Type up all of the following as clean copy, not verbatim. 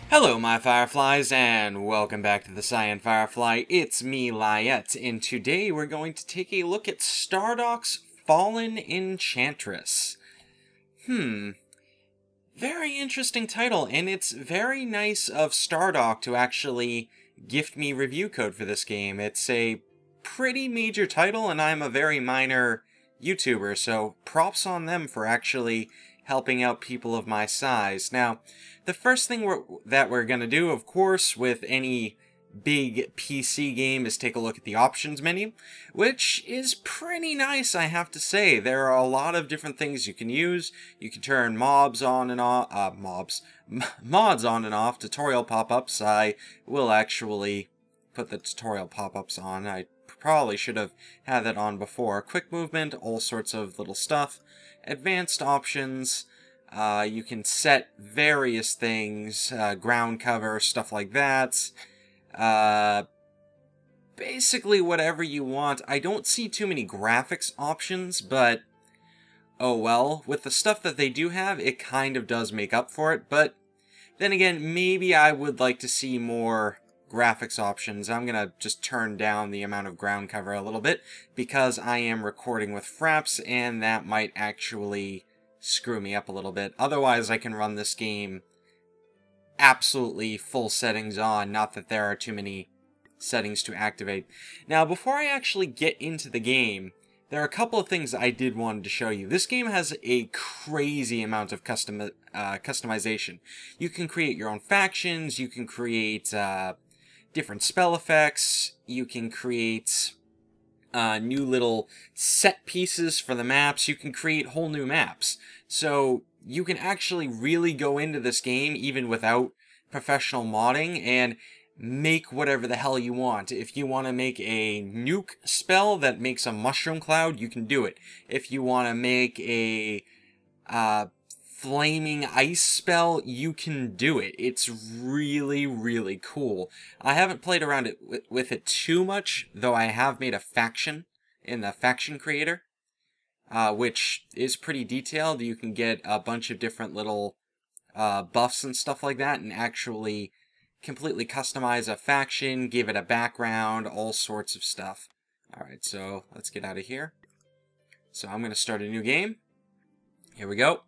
Hello, my Fireflies, and welcome back to the Cyan Firefly. It's me, Lyiat, and today we're going to take a look at Stardock's Fallen Enchantress. Very interesting title, and it's very nice of Stardock to actually gift me review code for this game. It's a pretty major title, and I'm a very minor YouTuber, so props on them for actually helping out people of my size. Now, the first thing we're going to do, of course, with any big PC game is take a look at the options menu, which is pretty nice, I have to say. There are a lot of different things you can use. You can turn mobs on and off, mods on and off, tutorial pop-ups. I will actually put the tutorial pop-ups on. I probably should have had that on before. Quick movement, all sorts of little stuff. Advanced options, you can set various things, ground cover, stuff like that. Basically whatever you want. I don't see too many graphics options, but oh well. With the stuff that they do have, it kind of does make up for it, but then again, maybe I would like to see more graphics options. I'm gonna just turn down the amount of ground cover a little bit because I am recording with fraps and that might actually screw me up a little bit. Otherwise, I can run this game absolutely full settings on, not that there are too many settings to activate. Now, before I actually get into the game, there are a couple of things I did want to show you. This game has a crazy amount of customization. You can create your own factions, you can create different spell effects, you can create new little set pieces for the maps, you can create whole new maps. So you can actually really go into this game even without professional modding and make whatever the hell you want. If you want to make a nuke spell that makes a mushroom cloud, you can do it. If you want to make a flaming ice spell, you can do it. It's really, really cool. I haven't played around with it too much, though I have made a faction in the faction creator, which is pretty detailed. You can get a bunch of different little buffs and stuff like that and actually completely customize a faction, give it a background, all sorts of stuff. Alright, so let's get out of here. So I'm going to start a new game. Here we go.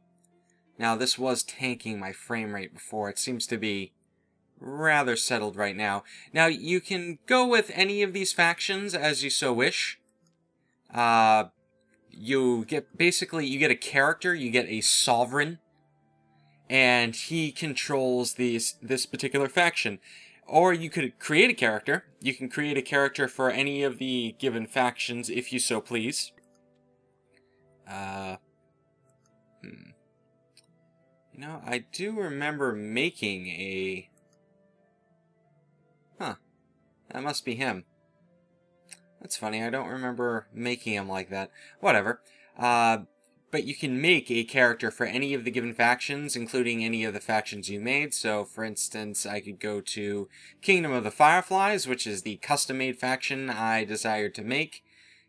Now, this was tanking my frame rate before. It seems to be rather settled right now. Now, you can go with any of these factions as you so wish. You get a character, you get a sovereign, and he controls this particular faction. Or you could create a character. You can create a character for any of the given factions if you so please. You know, I do remember making a... Huh. That must be him. That's funny, I don't remember making him like that. Whatever. But you can make a character for any of the given factions, including any of the factions you made. So, for instance, I could go to Kingdom of the Fireflies, which is the custom-made faction I desired to make.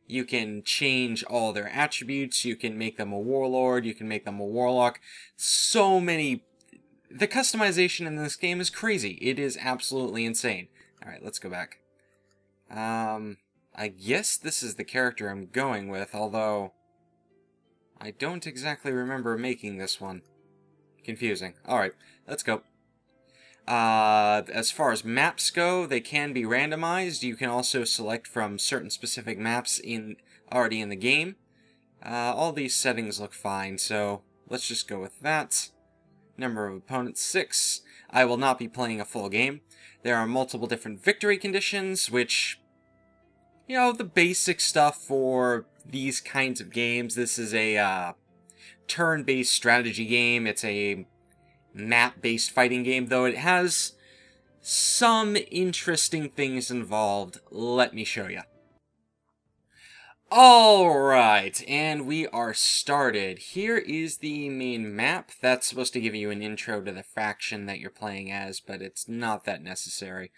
You can change all their attributes, you can make them a warlord, you can make them a warlock. So many... The customization in this game is crazy. It is absolutely insane. Alright, let's go back. I guess this is the character I'm going with, although I don't exactly remember making this one. Confusing. Alright, let's go. As far as maps go, they can be randomized. You can also select from certain specific maps already in the game. All these settings look fine, so let's just go with that. Number of opponents, 6. I will not be playing a full game. There are multiple different victory conditions, which, you know, the basic stuff for these kinds of games. This is a turn-based strategy game. It's a map-based fighting game, though it has some interesting things involved. Let me show you. Alright, and we are started. Here is the main map. That's supposed to give you an intro to the faction that you're playing as, but it's not that necessary.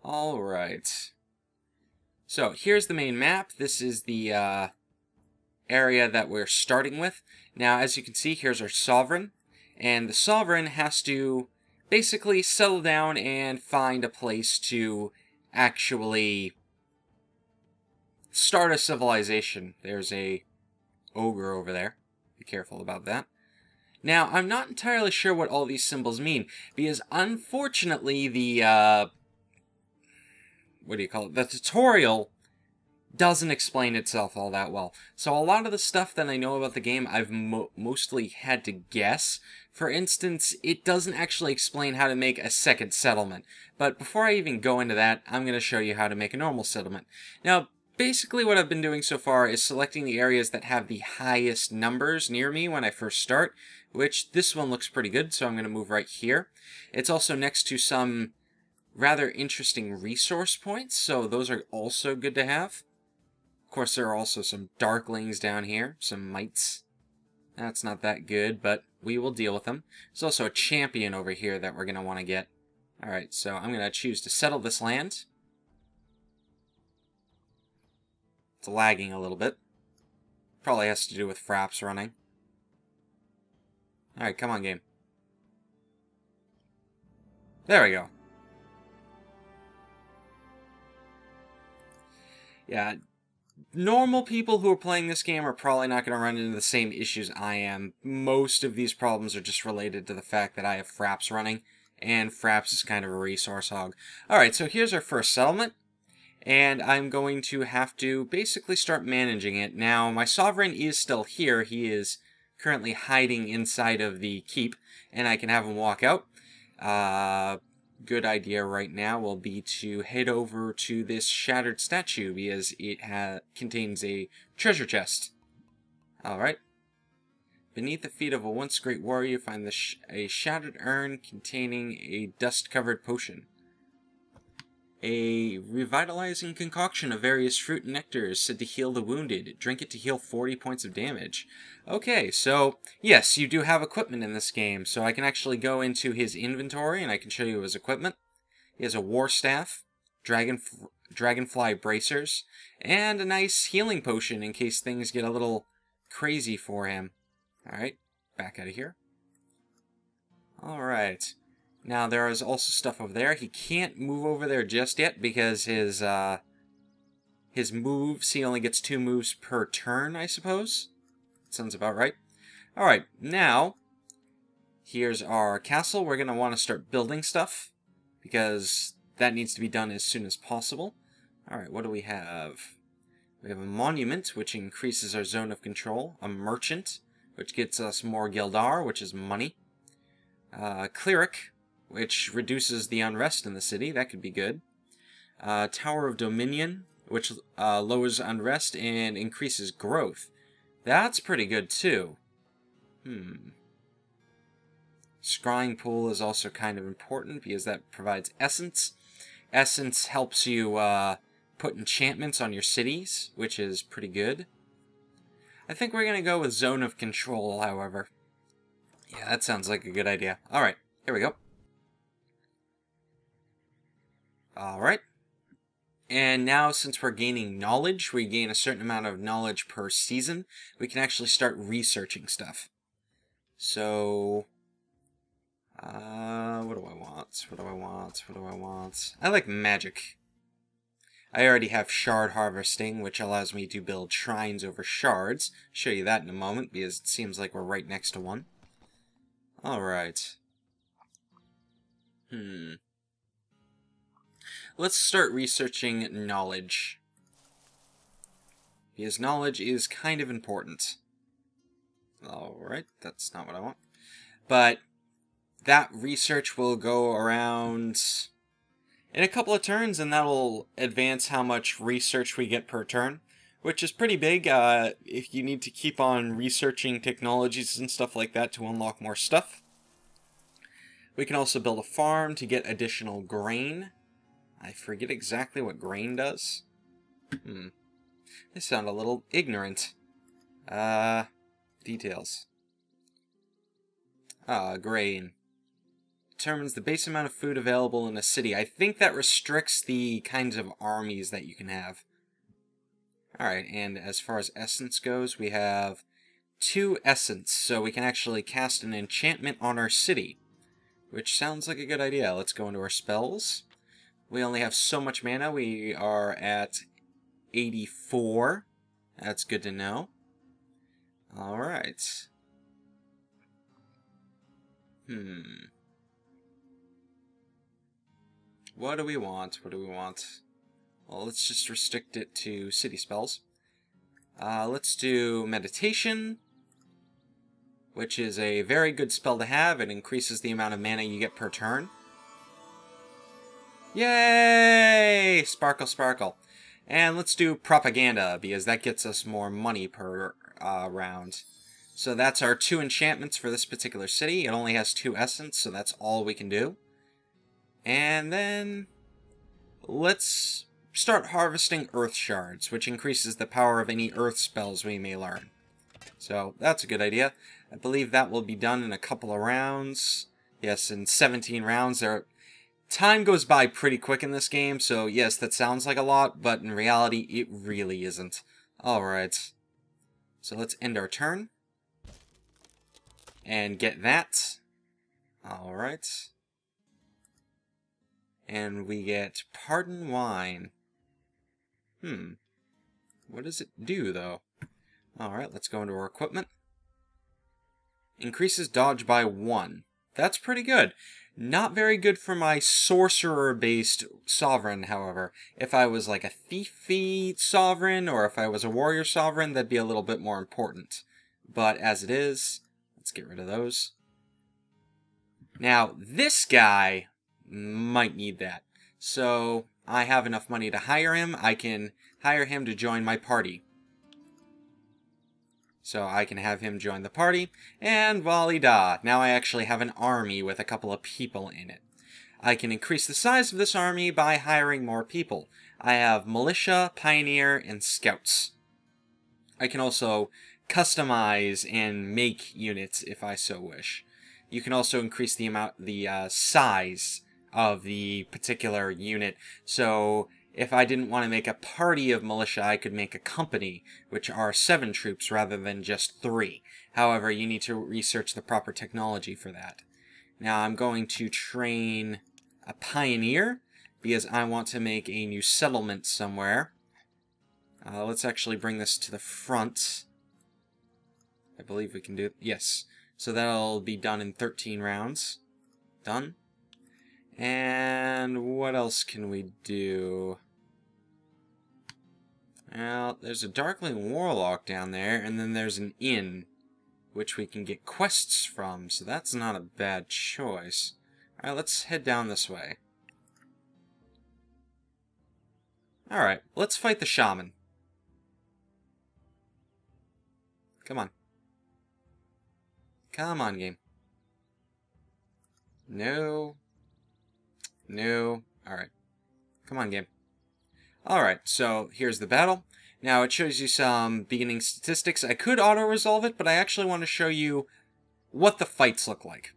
Alright. So, here's the main map. This is the area that we're starting with. Now, as you can see, here's our sovereign. And the sovereign has to basically settle down and find a place to actually start a civilization. There's a ogre over there. Be careful about that. Now, I'm not entirely sure what all these symbols mean, because unfortunately the, what do you call it? The tutorial doesn't explain itself all that well. So a lot of the stuff that I know about the game, I've mostly had to guess. For instance, it doesn't actually explain how to make a second settlement. But before I even go into that, I'm going to show you how to make a normal settlement. Now, basically what I've been doing so far is selecting the areas that have the highest numbers near me when I first start, which this one looks pretty good, so I'm going to move right here. It's also next to some rather interesting resource points, so those are also good to have. Of course, there are also some darklings down here, some mites. That's not that good, but we will deal with them. There's also a champion over here that we're going to want to get. Alright, so I'm going to choose to settle this land. It's lagging a little bit. Probably has to do with fraps running. Alright, come on, game. There we go. Yeah, normal people who are playing this game are probably not going to run into the same issues I am. Most of these problems are just related to the fact that I have fraps running, and fraps is kind of a resource hog. Alright, so here's our first settlement, and I'm going to have to basically start managing it. Now, my sovereign is still here. He is currently hiding inside of the keep, and I can have him walk out. Good idea right now will be to head over to this shattered statue because it contains a treasure chest. Alright. Beneath the feet of a once great warrior, you find a shattered urn containing a dust-covered potion. A revitalizing concoction of various fruit and nectars said to heal the wounded. Drink it to heal 40 points of damage. Okay, so yes, you do have equipment in this game, so I can actually go into his inventory and I can show you his equipment. He has a war staff, dragonfly bracers, and a nice healing potion in case things get a little crazy for him. Alright, back out of here. Alright. Now, there is also stuff over there. He can't move over there just yet because his moves, he only gets 2 moves per turn, I suppose. Sounds about right. Alright, now, here's our castle. We're going to want to start building stuff because that needs to be done as soon as possible. Alright, what do we have? We have a monument, which increases our zone of control. A merchant, which gets us more Gildar, which is money. Cleric, which reduces the unrest in the city. That could be good. Tower of Dominion, which lowers unrest and increases growth. That's pretty good, too. Scrying pool is also kind of important because that provides essence. Essence helps you put enchantments on your cities, which is pretty good. I think we're going to go with zone of control, however. Yeah, that sounds like a good idea. Alright, here we go. Alright. And now, since we're gaining knowledge, we gain a certain amount of knowledge per season, we can actually start researching stuff. So, what do I want? What do I want? What do I want? I like magic. I already have shard harvesting, which allows me to build shrines over shards. Show you that in a moment, because it seems like we're right next to one. Alright. Let's start researching knowledge. Because knowledge is kind of important. Alright, that's not what I want. But that research will go around in a couple of turns, and that'll advance how much research we get per turn, which is pretty big. If you need to keep on researching technologies and stuff like that to unlock more stuff. We can also build a farm to get additional grain. I forget exactly what grain does. They sound a little ignorant. Details. Grain. Determines the base amount of food available in a city. I think that restricts the kinds of armies that you can have. Alright, and as far as essence goes, we have 2 essence, so we can actually cast an enchantment on our city. which sounds like a good idea. Let's go into our spells. We only have so much mana. We are at 84. That's good to know. Alright. What do we want? What do we want? Well, let's just restrict it to city spells. Let's do meditation, which is a very good spell to have. It increases the amount of mana you get per turn. Yay! Sparkle, sparkle. And let's do propaganda, because that gets us more money per round. So that's our 2 enchantments for this particular city. It only has 2 essence, so that's all we can do. And then let's start harvesting earth shards, which increases the power of any earth spells we may learn. So that's a good idea. I believe that will be done in a couple of rounds. Yes, in 17 rounds. Time goes by pretty quick in this game, so yes, that sounds like a lot, but in reality, it really isn't. Alright. So let's end our turn. And get that. Alright. And we get Pardon Wine. What does it do, though? Alright, let's go into our equipment. Increases dodge by 1. That's pretty good. Not very good for my sorcerer-based sovereign, however. If I was like a thiefy sovereign, or if I was a warrior sovereign, that'd be a little bit more important. But as it is, let's get rid of those. Now, this guy might need that. So, I have enough money to hire him. I can hire him to join my party. So I can have him join the party, and voila, now I actually have an army with a couple of people in it. I can increase the size of this army by hiring more people. I have militia, pioneer, and scouts. I can also customize and make units if I so wish. You can also increase the size of the particular unit. So if I didn't want to make a party of militia, I could make a company, which are 7 troops rather than just 3. However, you need to research the proper technology for that. Now I'm going to train a pioneer, because I want to make a new settlement somewhere. Let's actually bring this to the front. I believe we can do it. Yes. So that'll be done in 13 rounds. Done. And what else can we do? Well, there's a Darkling Warlock down there, and then there's an inn, which we can get quests from, so that's not a bad choice. Alright, let's head down this way. Alright, let's fight the shaman. Come on. Come on, game. No. No. Alright. Come on, game. Alright, so here's the battle. Now it shows you some beginning statistics. I could auto-resolve it, but I actually want to show you what the fights look like.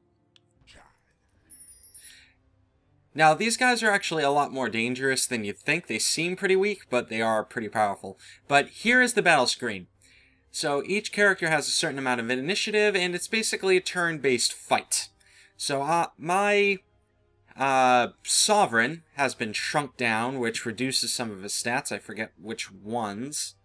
Now these guys are actually a lot more dangerous than you'd think. They seem pretty weak, but they are pretty powerful. But here is the battle screen. So each character has a certain amount of initiative, and it's basically a turn-based fight. So my Sovereign has been shrunk down, which reduces some of his stats. I forget which ones.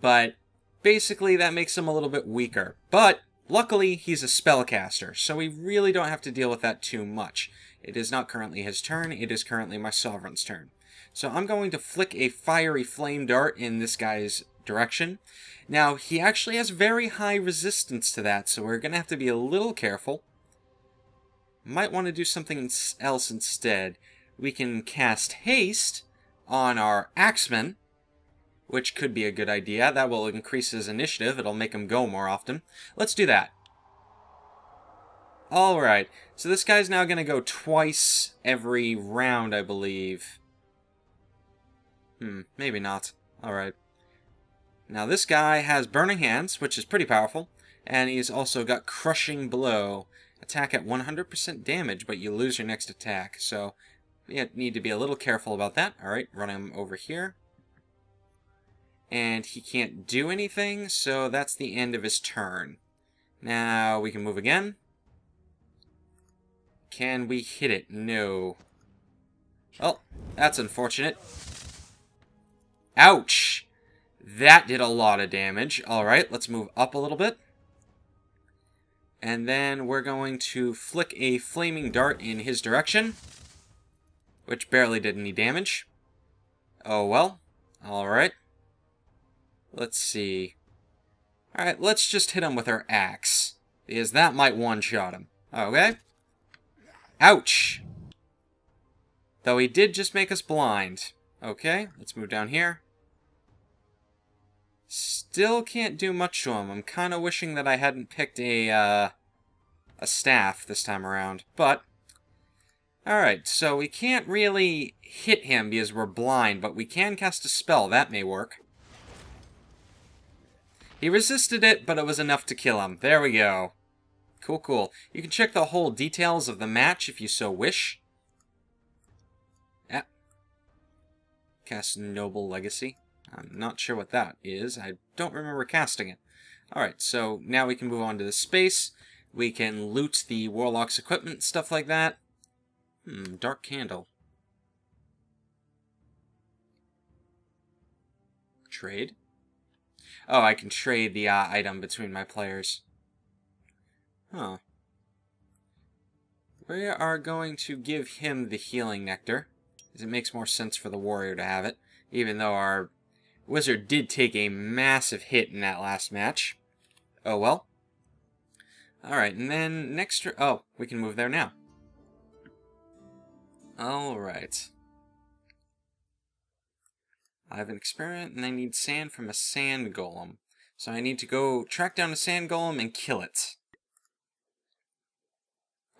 But basically that makes him a little bit weaker. But luckily he's a spellcaster, so we really don't have to deal with that too much. It is not currently his turn, it is currently my Sovereign's turn. So I'm going to flick a fiery flame dart in this guy's direction. Now he actually has very high resistance to that, so we're going to have to be a little careful. Might want to do something else instead. We can cast Haste on our Axeman, which could be a good idea. That will increase his initiative. It'll make him go more often. Let's do that. Alright, so this guy's now going to go twice every round, I believe. Maybe not. Alright. Now this guy has Burning Hands, which is pretty powerful, and he's also got Crushing Blow. Attack at 100% damage, but you lose your next attack, so you need to be a little careful about that. Alright, run him over here. And he can't do anything, so that's the end of his turn. Now we can move again. Can we hit it? No. Oh, that's unfortunate. Ouch! That did a lot of damage. Alright, let's move up a little bit. And then we're going to flick a flaming dart in his direction, which barely did any damage. Oh well. Alright. Let's see. Alright, let's just hit him with our axe, because that might one-shot him. Okay. Ouch! Though he did just make us blind. Okay, let's move down here. Still can't do much to him. I'm kind of wishing that I hadn't picked a staff this time around. But, alright, so we can't really hit him because we're blind, but we can cast a spell. That may work. He resisted it, but it was enough to kill him. There we go. Cool, cool. You can check the whole details of the match if you so wish. Yeah. Cast Noble Legacy. I'm not sure what that is. I don't remember casting it. Alright, so now we can move on to the space. We can loot the Warlock's equipment, stuff like that. Dark Candle. Trade? Oh, I can trade the item between my players. Huh. We are going to give him the Healing Nectar, because it makes more sense for the warrior to have it, even though our wizard did take a massive hit in that last match. Oh well. Alright, and then next... Oh, we can move there now. Alright. I have an experiment, and I need sand from a sand golem. So I need to go track down a sand golem and kill it.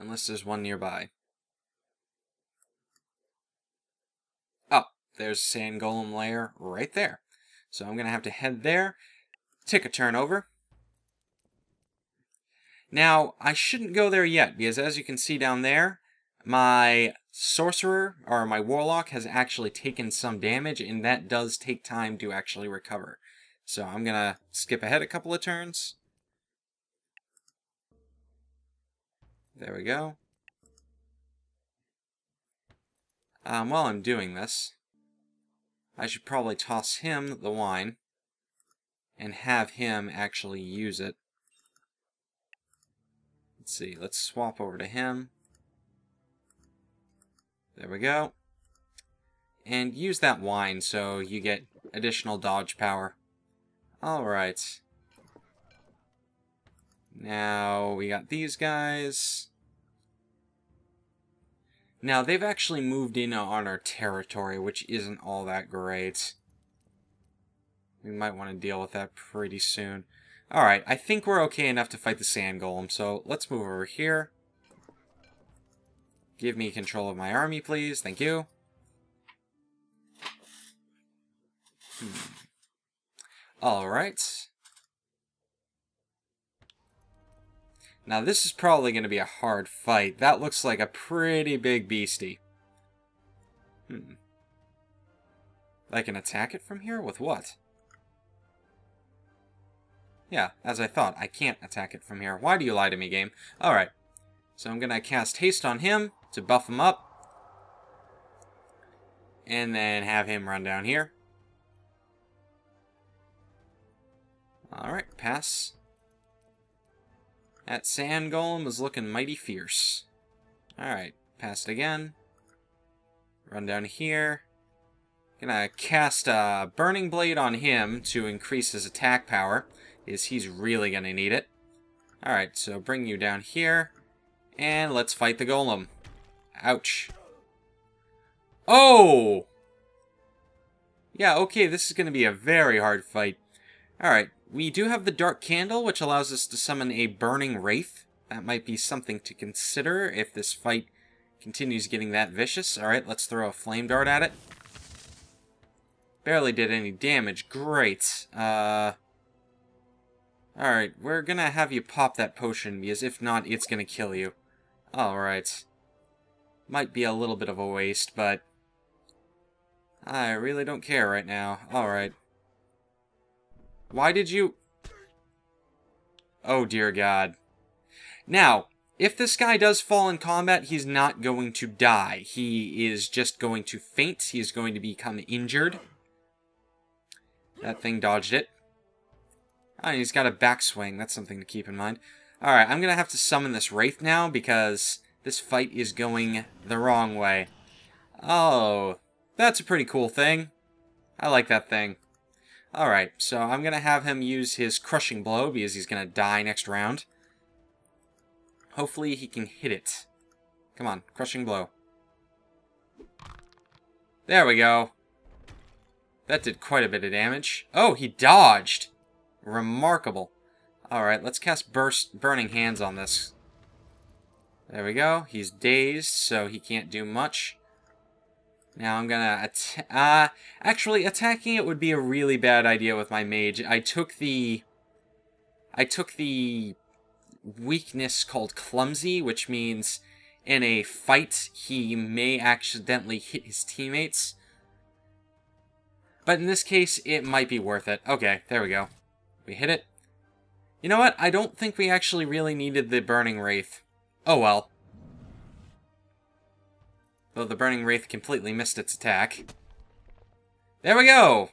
Unless there's one nearby. Oh, there's a sand golem lair right there. So I'm going to have to head there, take a turn over. Now, I shouldn't go there yet, because as you can see down there, my sorcerer, or my warlock, has actually taken some damage, and that does take time to actually recover. So I'm going to skip ahead a couple of turns. There we go. While I'm doing this, I should probably toss him the wine, and have him actually use it. Let's see, let's swap over to him. There we go. And use that wine so you get additional dodge power. Alright. Now we got these guys. Now they've actually moved in on our territory, which isn't all that great. We might want to deal with that pretty soon. Alright, I think we're okay enough to fight the sand golem, so let's move over here. Give me control of my army, please. Thank you. Alright. Now this is probably going to be a hard fight. That looks like a pretty big beastie. I can attack it from here? With what? Yeah, as I thought, I can't attack it from here. Why do you lie to me, game? Alright. So I'm going to cast Haste on him to buff him up. And then have him run down here. Alright, pass. That sand golem is looking mighty fierce. Alright, pass it again. Run down here. Gonna cast a Burning Blade on him to increase his attack power, because he's really gonna need it. Alright, so bring you down here. And let's fight the golem. Ouch. Oh! Yeah, okay, this is gonna be a very hard fight. Alright, we do have the Dark Candle, which allows us to summon a Burning Wraith. That might be something to consider if this fight continues getting that vicious. Alright, let's throw a Flame Dart at it. Barely did any damage. Great. Alright, we're gonna have you pop that potion, because if not, it's gonna kill you. Alright. Might be a little bit of a waste, but I really don't care right now. Alright. Why did you... Oh, dear God. Now, If this guy does fall in combat, he's not going to die. He is just going to faint. He is going to become injured. That thing dodged it. Oh, and he's got a backswing. That's something to keep in mind. Alright, I'm going to have to summon this Wraith now because this fight is going the wrong way. Oh, that's a pretty cool thing. I like that thing. Alright, so I'm going to have him use his Crushing Blow because he's going to die next round. Hopefully he can hit it. Come on, Crushing Blow. There we go. That did quite a bit of damage. Oh, he dodged. Remarkable. Alright, let's cast Burning Hands on this. There we go. He's dazed, so he can't do much. Now I'm gonna actually, attacking it would be a really bad idea with my mage. I took the weakness called Clumsy, which means in a fight he may accidentally hit his teammates. But in this case, it might be worth it. Okay, there we go. We hit it. You know what? I don't think we actually really needed the Burning Wraith. Oh well. Though the Burning Wraith completely missed its attack. There we go!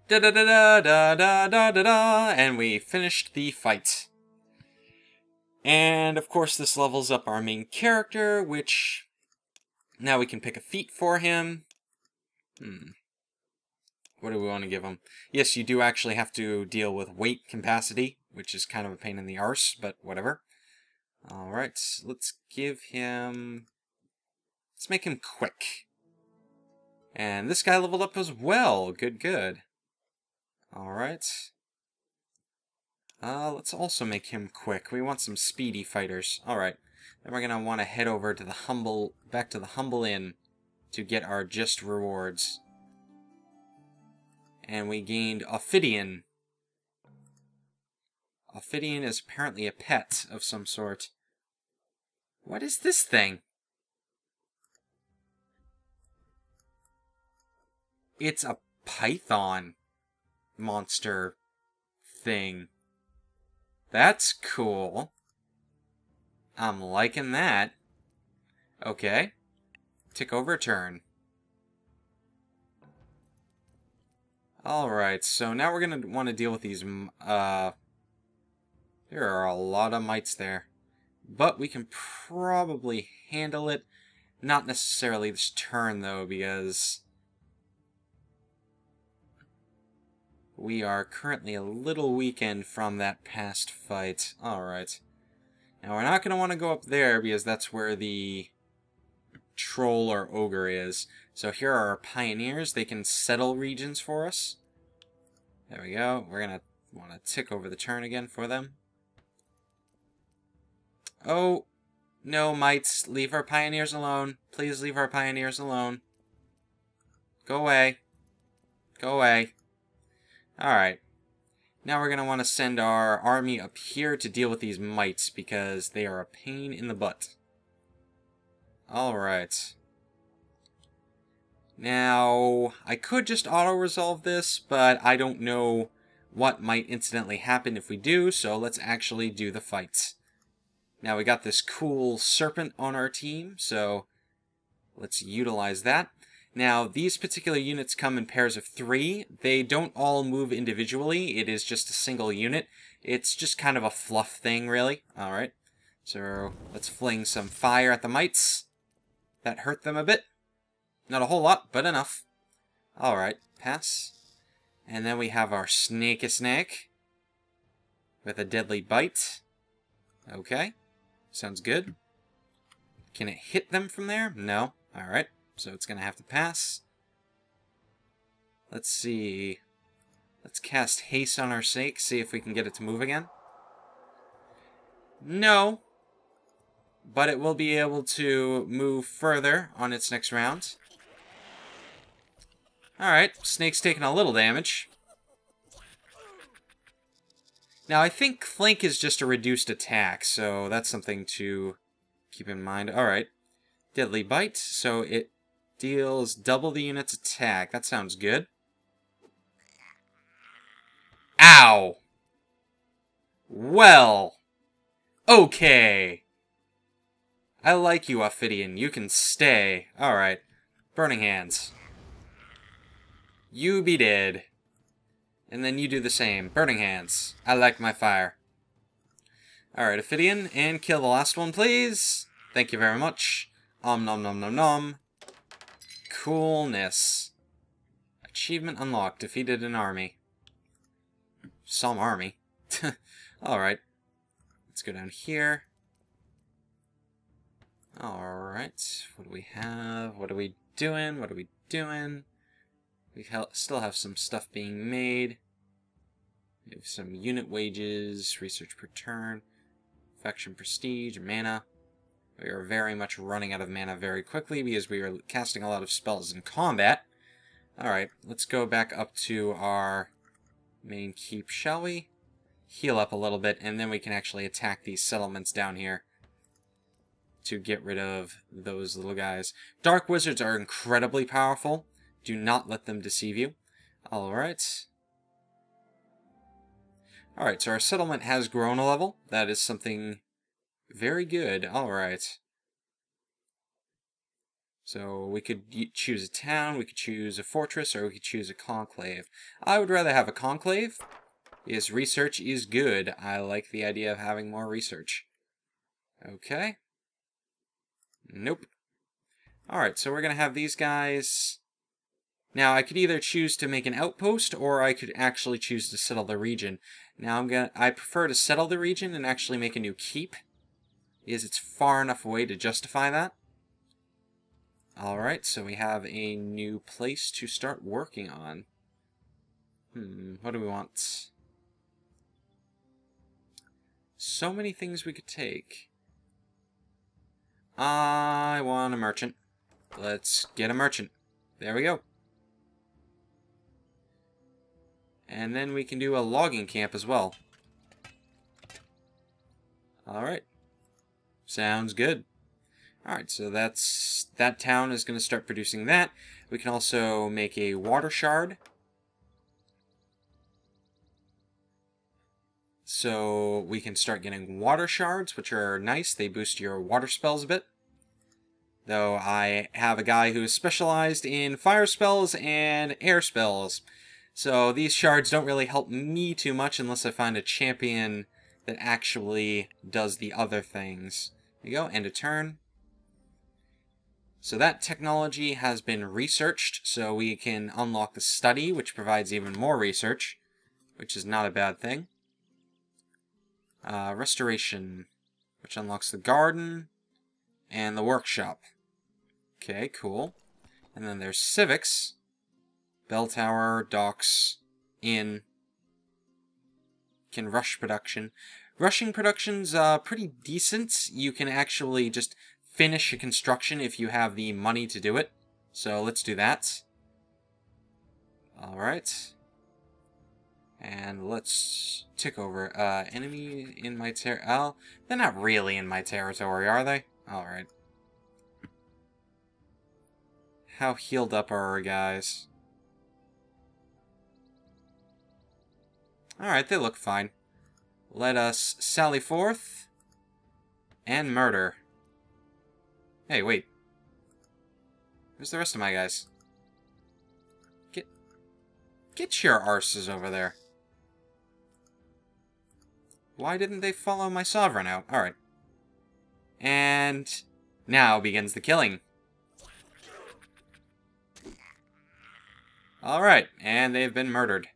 Da-da-da-da-da-da-da-da-da! And we finished the fight. And, of course, this levels up our main character, which... Now we can pick a feat for him. What do we want to give him? Yes, you do actually have to deal with weight capacity, which is kind of a pain in the arse, but whatever. Alright, let's give him... Let's make him quick. And this guy leveled up as well. Good, good. Alright. Let's also make him quick. We want some speedy fighters. Alright. Then we're going to want to head over to the back to the Humble Inn to get our just rewards. And we gained Ophidian. Ophidian is apparently a pet of some sort. What is this thing? It's a python monster thing. That's cool. I'm liking that. Okay. Tick over turn. Alright, so now we're going to want to deal with these, there are a lot of mites there. But we can probably handle it. Not necessarily this turn, though, because we are currently a little weakened from that past fight. Alright. Now, we're not going to want to go up there, because that's where the troll or ogre is. So here are our pioneers. They can settle regions for us. There we go. We're going to want to tick over the turn again for them. Oh, no, mites. Leave our pioneers alone. Please leave our pioneers alone. Go away. Go away. Alright. Now we're going to want to send our army up here to deal with these mites, because they are a pain in the butt. Alright. Now, I could just auto-resolve this, but I don't know what might incidentally happen if we do, so let's actually do the fights. Now, we got this cool serpent on our team, so let's utilize that. Now, these particular units come in pairs of 3. They don't all move individually. It is just a single unit. It's just kind of a fluff thing, really. Alright. So, let's fling some fire at the mites. That hurt them a bit. Not a whole lot, but enough. Alright, pass. And then we have our snake-a-snake with a deadly bite. Okay. Sounds good. Can it hit them from there? No. Alright. So it's going to have to pass. Let's see. Let's cast haste on our snake, see if we can get it to move again. No. But it will be able to move further on its next round. Alright, snake's taking a little damage. Now, I think flank is just a reduced attack, so that's something to keep in mind. Alright. Deadly bite, so it deals double the unit's attack. That sounds good. Ow! Well, Okay. I like you, Ophidian. You can stay. Alright. Burning Hands. You be dead. And then you do the same. Burning Hands. I like my fire. Alright, Ophidian, and kill the last one, please. Thank you very much. Nom nom nom nom. Coolness. Achievement unlocked. Defeated an army. Some army. Alright. Let's go down here. Alright. What do we have? What are we doing? What are we doing? We still have some stuff being made. We have some unit wages, research per turn, faction prestige, mana. We are very much running out of mana very quickly because we are casting a lot of spells in combat. Alright, let's go back up to our main keep, shall we? Heal up a little bit, and then we can actually attack these settlements down here to get rid of those little guys. Dark wizards are incredibly powerful. Do not let them deceive you. Alright. Alright, so our settlement has grown a level. That is something very good. Alright. So we could choose a town, we could choose a fortress, or we could choose a conclave. I would rather have a conclave. Yes, research is good. I like the idea of having more research. Okay. Nope. Alright, so we're going to have these guys. Now, I could either choose to make an outpost, or I could actually choose to settle the region. Now, I prefer to settle the region and actually make a new keep, because it's far enough away to justify that. Alright, so we have a new place to start working on. What do we want? So many things we could take. I want a merchant. Let's get a merchant. There we go. And then we can do a logging camp as well. Alright. Sounds good. Alright, so that town is going to start producing that. We can also make a water shard. So we can start getting water shards, which are nice. They boost your water spells a bit. Though I have a guy who is specialized in fire spells and air spells. So these shards don't really help me too much unless I find a champion that actually does the other things. There you go, end of turn. So that technology has been researched, so we can unlock the study, which provides even more research, which is not a bad thing. Restoration, which unlocks the garden and the workshop. Okay, cool. And then there's civics. Bell tower, docks, inn. Can rush production. Rushing production's pretty decent. You can actually just finish a construction if you have the money to do it. So let's do that. Alright. And let's tick over. Enemy in my they're not really in my territory, are they? Alright. How healed up are our guys? Alright, they look fine. Let us sally forth and murder. Hey, wait. Where's the rest of my guys? Get your arses over there. Why didn't they follow my sovereign out? Alright. And now begins the killing. Alright, and they've been murdered.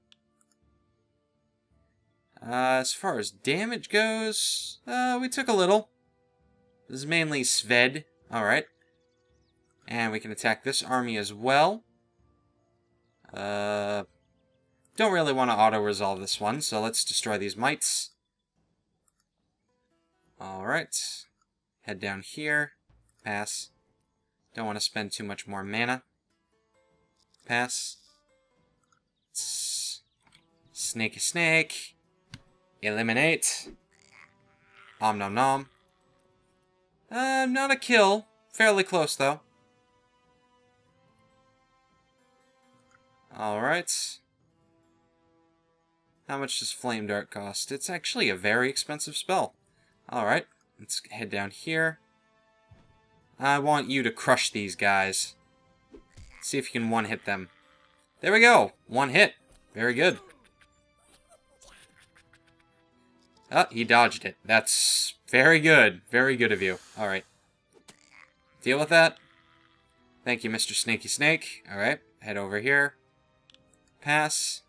As far as damage goes, we took a little. This is mainly Sved. Alright. And we can attack this army as well. Don't really want to auto-resolve this one, so let's destroy these mites. Alright. Head down here. Pass. Don't want to spend too much more mana. Pass. Snakey snake. Eliminate. Om nom nom. Not a kill. Fairly close, though. Alright. How much does Flame Dart cost? It's actually a very expensive spell. Alright, let's head down here. I want you to crush these guys. See if you can one-hit them. There we go! One hit. Very good. Oh, he dodged it. That's very good. Very good of you. Alright. Deal with that. Thank you, Mr. Snaky Snake. Alright, head over here. Pass.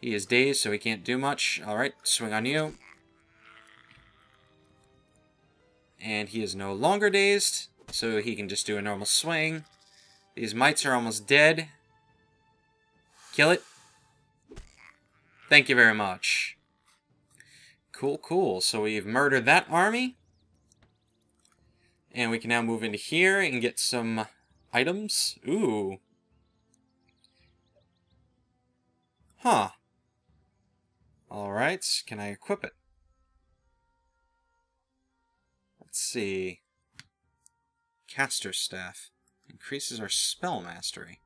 He is dazed, so he can't do much. Alright, swing on you. And he is no longer dazed, so he can just do a normal swing. These mites are almost dead. Kill it. Thank you very much. Cool, cool. So we've murdered that army. And we can now move into here and get some items. Ooh. Huh. Alright, can I equip it? Let's see. Caster's Staff. Increases our spell mastery.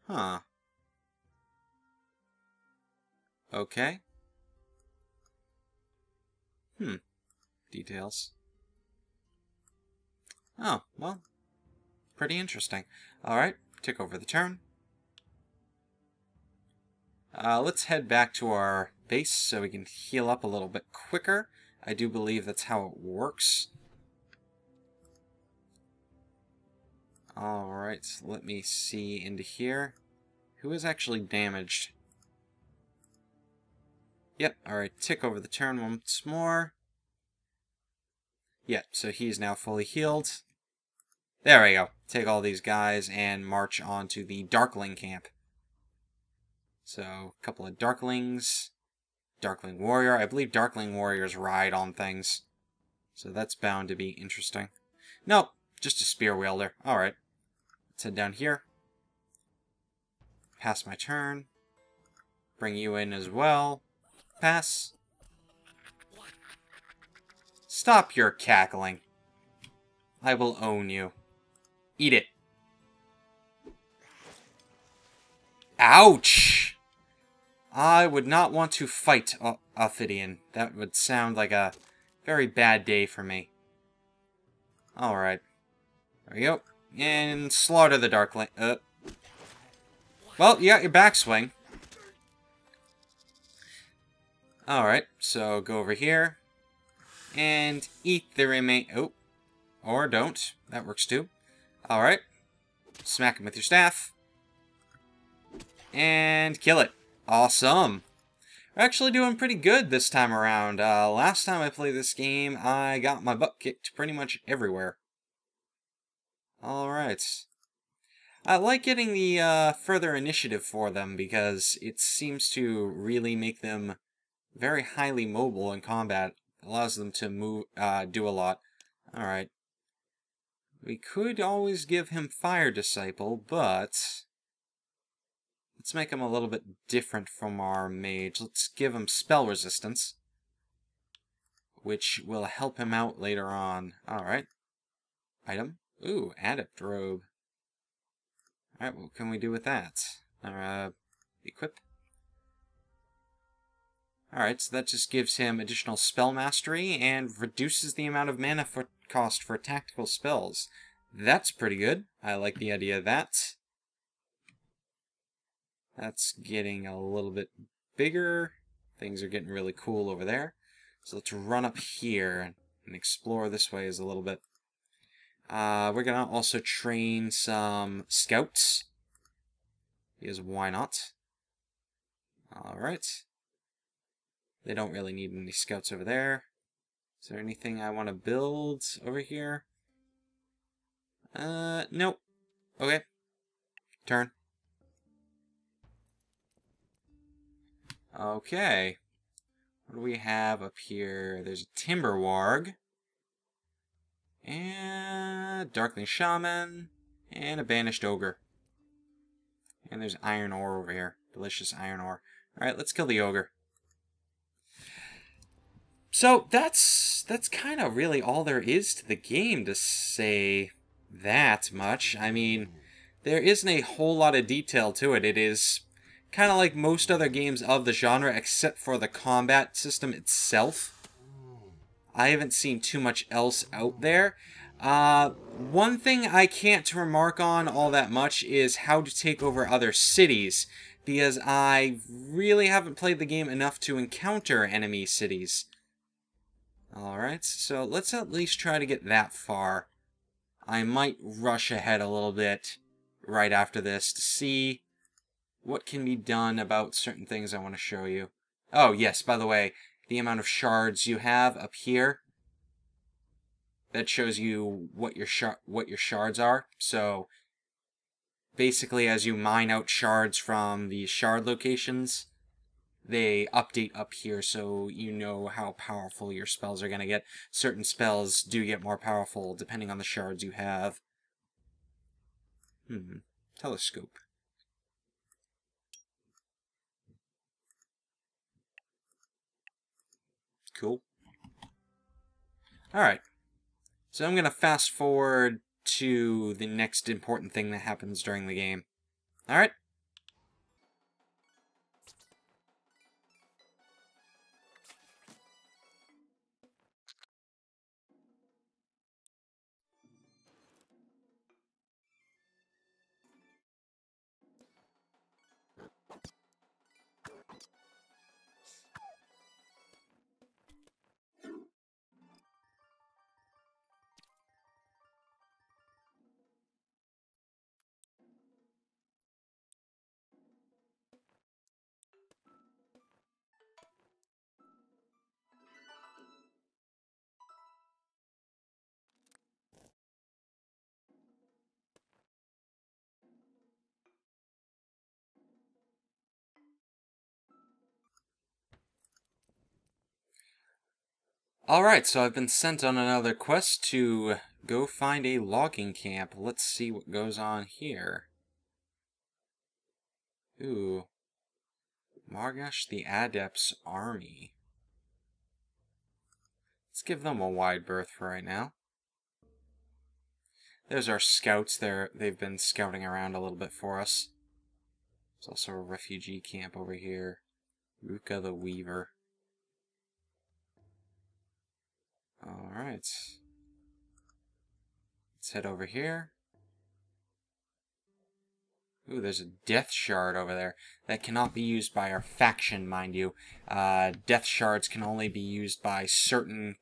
Huh. Okay. Details. Oh, well. Pretty interesting. Alright, take over the turn. Let's head back to our base so we can heal up a little bit quicker. I do believe that's how it works. Alright, let me see into here. Who is actually damaged? Yep, alright, tick over the turn once more. Yep, so he's now fully healed. There we go. Take all these guys and march on to the Darkling camp. So, a couple of Darklings. Darkling Warrior. I believe Darkling Warriors ride on things. So that's bound to be interesting. Nope, just a spear wielder. Alright. Let's head down here. Pass my turn. Bring you in as well. Pass. Stop your cackling. I will own you. Eat it. Ouch! I would not want to fight Ophidian. That would sound like a very bad day for me. Alright. There we go. And slaughter the Darkling. Well, you got your backswing. Alright, so go over here. And eat the remain... Oh. Or don't. That works too. Alright. Smack him with your staff. And kill it. Awesome. We're actually doing pretty good this time around. Last time I played this game, I got my butt kicked pretty much everywhere. Alright. I like getting the further initiative for them because it seems to really make them very highly mobile in combat. Allows them to move, do a lot. Alright. We could always give him Fire Disciple, but let's make him a little bit different from our mage. Let's give him Spell Resistance, which will help him out later on. Alright. Item. Ooh, Adept Robe. Alright, what can we do with that? Equip. Alright, so that just gives him additional spell mastery and reduces the amount of mana cost for tactical spells. That's pretty good. I like the idea of that. That's getting a little bit bigger. Things are getting really cool over there. So let's run up here and explore this way a little bit. We're going to also train some scouts. Because why not? Alright. They don't really need any scouts over there. Is there anything I want to build over here? Nope. Okay. Turn. Okay. What do we have up here? There's a Timber Warg. And Darkling Shaman. And a Banished Ogre. And there's Iron Ore over here. Delicious Iron Ore. Alright, let's kill the Ogre. So, that's kind of really all there is to the game to say that much. I mean, there isn't a whole lot of detail to it. It is kind of like most other games of the genre, except for the combat system itself. I haven't seen too much else out there. One thing I can't remark on all that much is how to take over other cities, because I really haven't played the game enough to encounter enemy cities. Alright, so let's at least try to get that far. I might rush ahead a little bit right after this to see what can be done about certain things I want to show you. Oh, yes, by the way, the amount of shards you have up here, that shows you what your shards are. So basically, as you mine out shards from the shard locations, they update up here so you know how powerful your spells are going to get. Certain spells do get more powerful depending on the shards you have. Telescope. Cool. Alright. So I'm going to fast forward to the next important thing that happens during the game. Alright? Alright, so I've been sent on another quest to go find a logging camp. Let's see what goes on here. Ooh. Margash the Adept's Army. Let's give them a wide berth for right now. There's our scouts there. They've been scouting around a little bit for us. There's also a refugee camp over here. Ruka the Weaver. Alright. Let's head over here. Ooh, there's a death shard over there. That cannot be used by our faction, mind you. Death shards can only be used by certain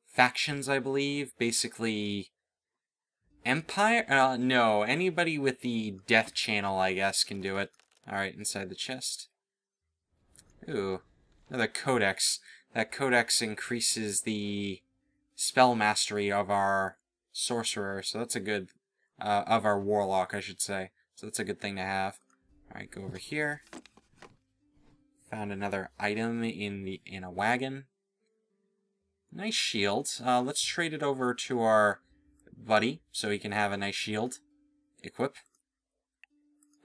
factions, I believe. Basically, Empire? No, anybody with the death channel, I guess, can do it. Alright, inside the chest. Ooh, another codex. That codex increases the spell mastery of our sorcerer, so that's a good... of our warlock, I should say. So that's a good thing to have. Alright, go over here. Found another item in a wagon. Nice shield. Let's trade it over to our buddy, so he can have a nice shield. Equip.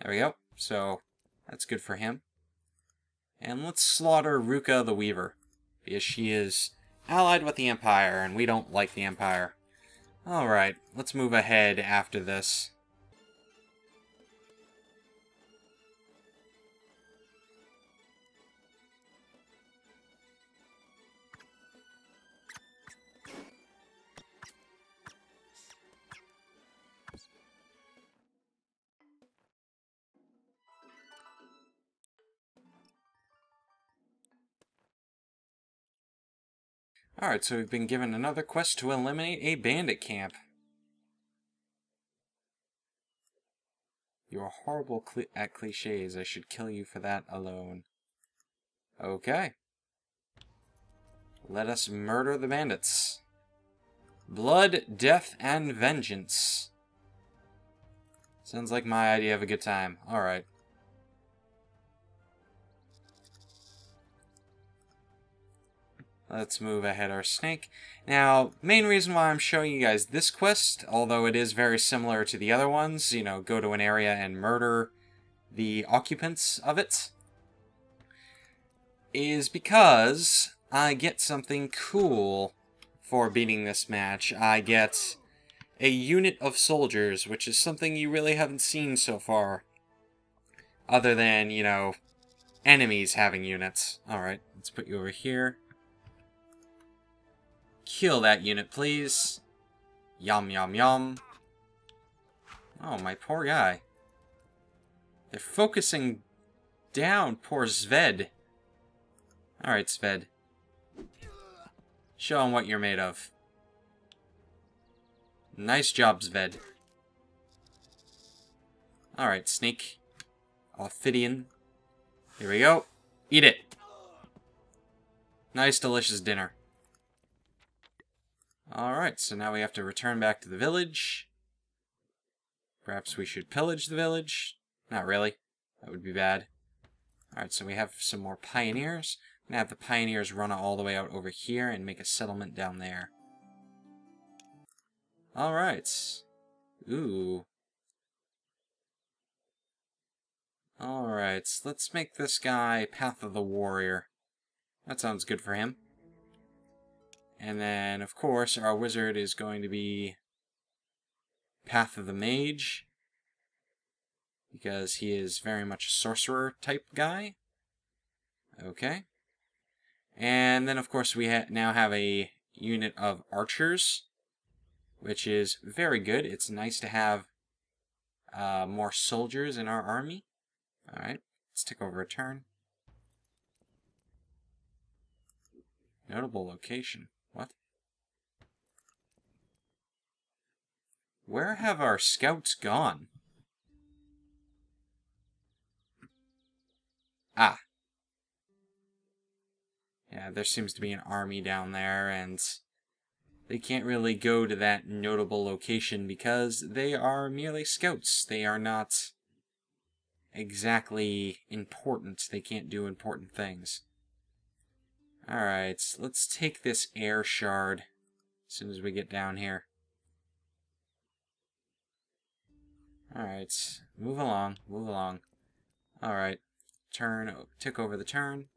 There we go. So, that's good for him. And let's slaughter Ruka the Weaver, because she is allied with the Empire, and we don't like the Empire. Alright, let's move ahead after this. Alright, so we've been given another quest to eliminate a bandit camp. You're horrible at cliches. I should kill you for that alone. Okay. Let us murder the bandits. Blood, death, and vengeance. Sounds like my idea of a good time. Alright. Let's move ahead our snake. Now, main reason why I'm showing you guys this quest, although it is very similar to the other ones, you know, go to an area and murder the occupants of it, is because I get something cool for beating this match. I get a unit of soldiers, which is something you really haven't seen so far. Other than, you know, enemies having units. Alright, let's put you over here. Kill that unit, please. Yum, yum, yum. Oh, my poor guy. They're focusing down poor Sved. Alright, Sved. Show him what you're made of. Nice job, Sved. Alright, Snake. Ophidian. Here we go. Eat it. Nice, delicious dinner. Alright, so now we have to return back to the village. Perhaps we should pillage the village. Not really. That would be bad. Alright, so we have some more pioneers. I'm gonna have the pioneers run all the way out over here and make a settlement down there. Alright. Ooh. Alright, let's make this guy Path of the Warrior. That sounds good for him. And then, of course, our wizard is going to be Path of the Mage, because he is very much a sorcerer type guy. Okay. And then, of course, we now have a unit of archers, which is very good. It's nice to have more soldiers in our army. Alright, let's take over a turn. Notable location. What? Where have our scouts gone? Ah. Yeah, there seems to be an army down there, and they can't really go to that notable location because they are merely scouts. They are not exactly important. They can't do important things. Alright, let's take this air shard as soon as we get down here. Alright, move along, move along. Alright, tick over the turn.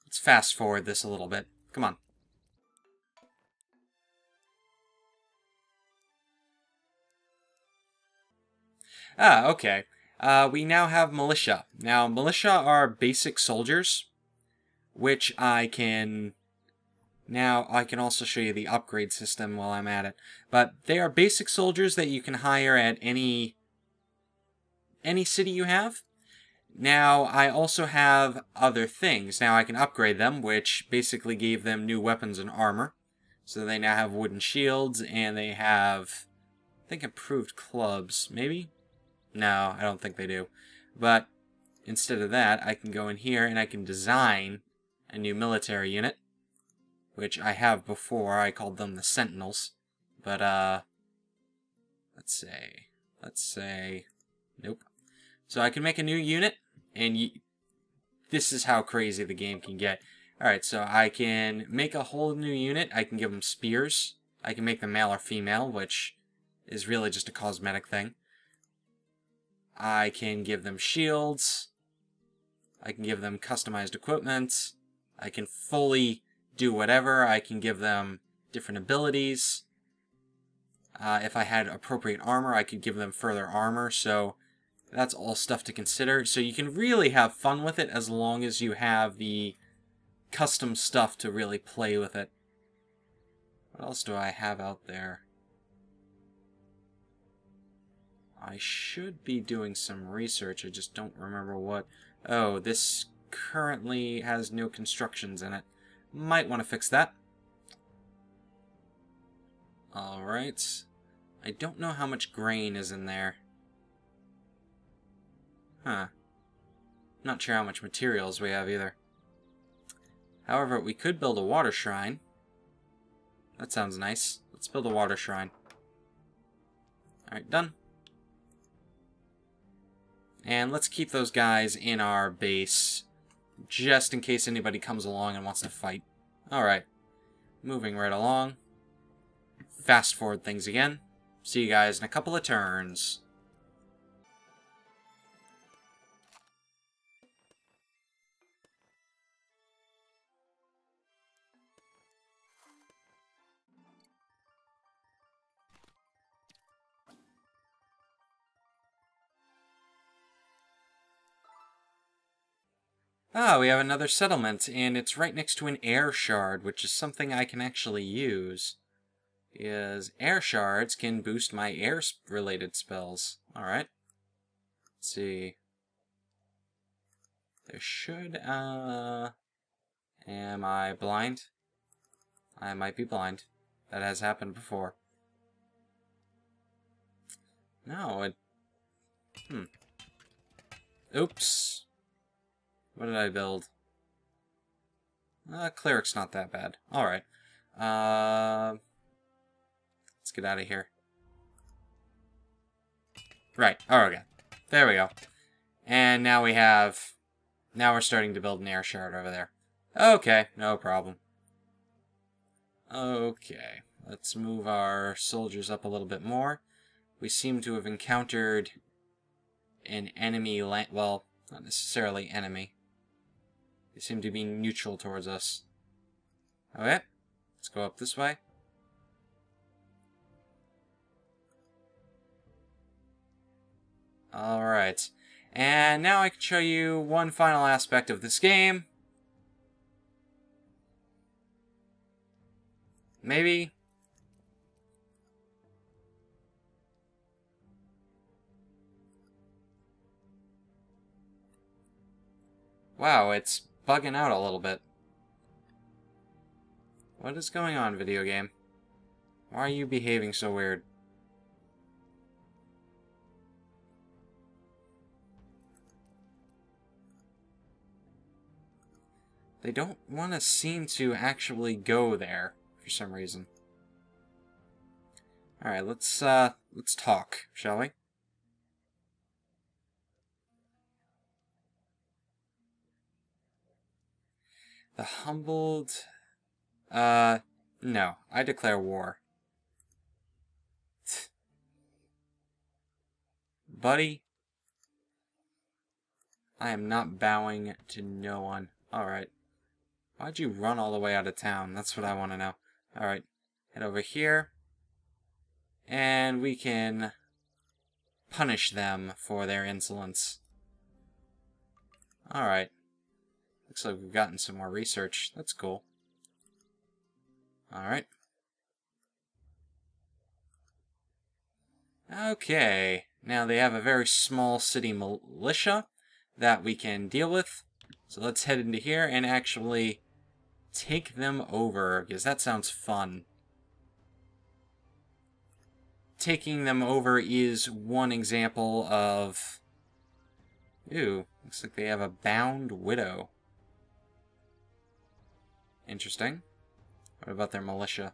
Let's fast forward this a little bit. Come on. Ah, okay. We now have militia. Now, militia are basic soldiers, which I can... Now, I can also show you the upgrade system while I'm at it. But they are basic soldiers that you can hire at any city you have. Now, I also have other things. Now, I can upgrade them, which basically gave them new weapons and armor. So they now have wooden shields, and they have, I think, improved clubs, maybe? No, I don't think they do. But instead of that, I can go in here and I can design a new military unit, which I have before. I called them the Sentinels. But, let's say, nope. So I can make a new unit, and this is how crazy the game can get. Alright, so I can make a whole new unit. I can give them spears. I can make them male or female, which is really just a cosmetic thing. I can give them shields. I can give them customized equipment. I can fully do whatever. I can give them different abilities. If I had appropriate armor, I could give them further armor. So that's all stuff to consider. So you can really have fun with it as long as you have the custom stuff to really play with it. What else do I have out there? I should be doing some research, I just don't remember what. Oh, this currently has no constructions in it. Might want to fix that. Alright. I don't know how much grain is in there. Huh. Not sure how much materials we have either. However, we could build a water shrine. That sounds nice. Let's build a water shrine. Alright, done. And let's keep those guys in our base, just in case anybody comes along and wants to fight. Alright. Moving right along. Fast forward things again. See you guys in a couple of turns. Ah, we have another settlement, and it's right next to an air shard, which is something I can actually use. Because air shards can boost my air-related spells. Alright. Let's see. There should, Am I blind? I might be blind. That has happened before. No, Oops. What did I build? Cleric's not that bad. Alright. Let's get out of here. Right. Okay. There we go. And now we have... Now we're starting to build an air shard over there. Okay, no problem. Okay. Let's move our soldiers up a little bit more. We seem to have encountered an enemy well, not necessarily enemy. They seem to be neutral towards us. Okay. Let's go up this way. Alright. And now I can show you one final aspect of this game. Maybe. Wow, it's bugging out a little bit. What is going on, video game? Why are you behaving so weird? They don't want to seem to actually go there for some reason. Alright, let's talk, shall we? The humbled... no. I declare war. Buddy, I am not bowing to no one. Alright. Why'd you run all the way out of town? That's what I want to know. Alright. Head over here. And we can punish them for their insolence. Alright. Looks like we've gotten some more research. That's cool. Alright. Okay. Now they have a very small city militia that we can deal with. So let's head into here and actually take them over, because that sounds fun. Taking them over is one example of... Ooh, looks like they have a bound widow. Interesting. What about their militia?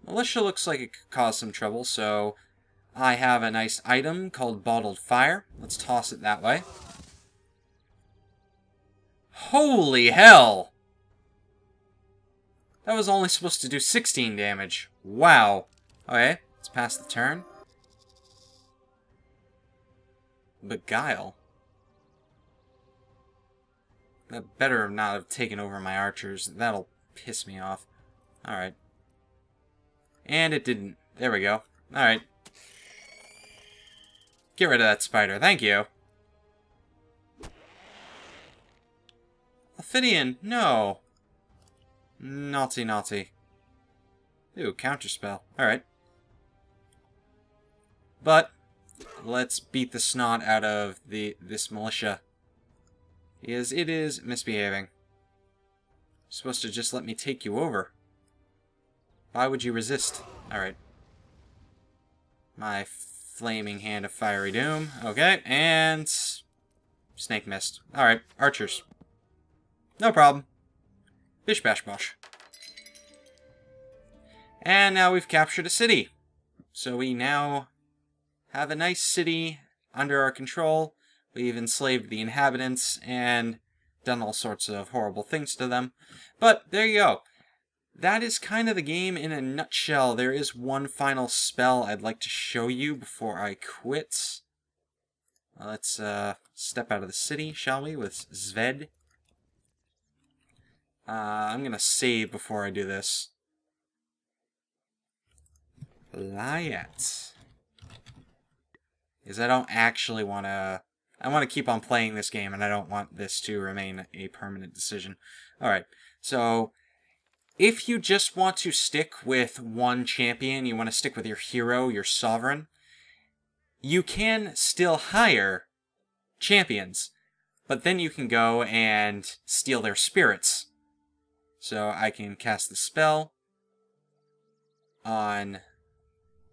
Militia looks like it could cause some trouble, so I have a nice item called Bottled Fire. Let's toss it that way. Holy hell! That was only supposed to do 16 damage. Wow. Okay, let's pass the turn. Beguile. That better not have taken over my archers. That'll piss me off. Alright. And it didn't. There we go. Alright. Get rid of that spider. Thank you. Ophidian, no. Naughty, naughty. Ooh, counterspell. Alright. But, let's beat the snot out of this militia. Because it is misbehaving. You're supposed to just let me take you over. Why would you resist? Alright. My flaming hand of fiery doom. Okay, and... Snake mist. Alright, archers. No problem. Bish bash bosh. And now we've captured a city. So we now have a nice city under our control. We've enslaved the inhabitants and done all sorts of horrible things to them. But there you go. That is kind of the game in a nutshell. There is one final spell I'd like to show you before I quit. Let's step out of the city, shall we, with Zved. I'm going to save before I do this. Lyiat. Because I don't actually want to... I want to keep on playing this game, and I don't want this to remain a permanent decision. Alright, so if you just want to stick with one champion, you want to stick with your hero, your sovereign, you can still hire champions, but then you can go and steal their spirits. So I can cast the spell on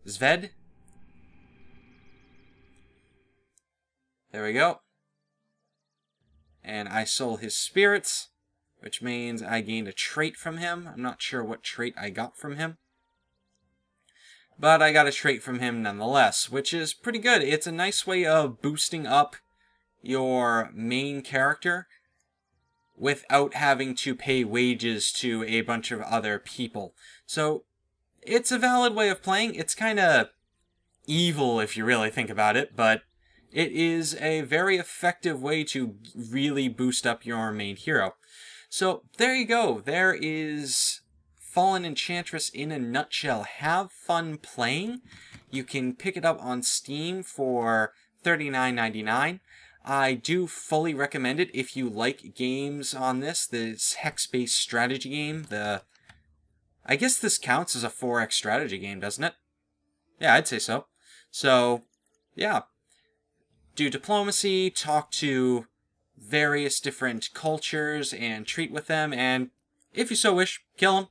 Zved. There we go. And I stole his spirits, which means I gained a trait from him. I'm not sure what trait I got from him, but I got a trait from him nonetheless, which is pretty good. It's a nice way of boosting up your main character without having to pay wages to a bunch of other people. So it's a valid way of playing. It's kind of evil if you really think about it, but it is a very effective way to really boost up your main hero. So there you go. There is Fallen Enchantress in a nutshell. Have fun playing. You can pick it up on Steam for $39.99. I do fully recommend it if you like games on this hex-based strategy game. I guess this counts as a 4X strategy game, doesn't it? Yeah, I'd say so. So, yeah. Do diplomacy, talk to various different cultures, and treat with them, and if you so wish, kill them.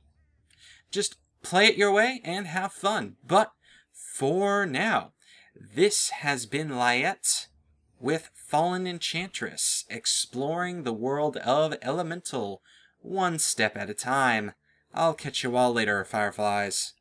Just play it your way and have fun. But for now, this has been Lyiat with Fallen Enchantress, exploring the world of Elemental, one step at a time. I'll catch you all later, Fireflies.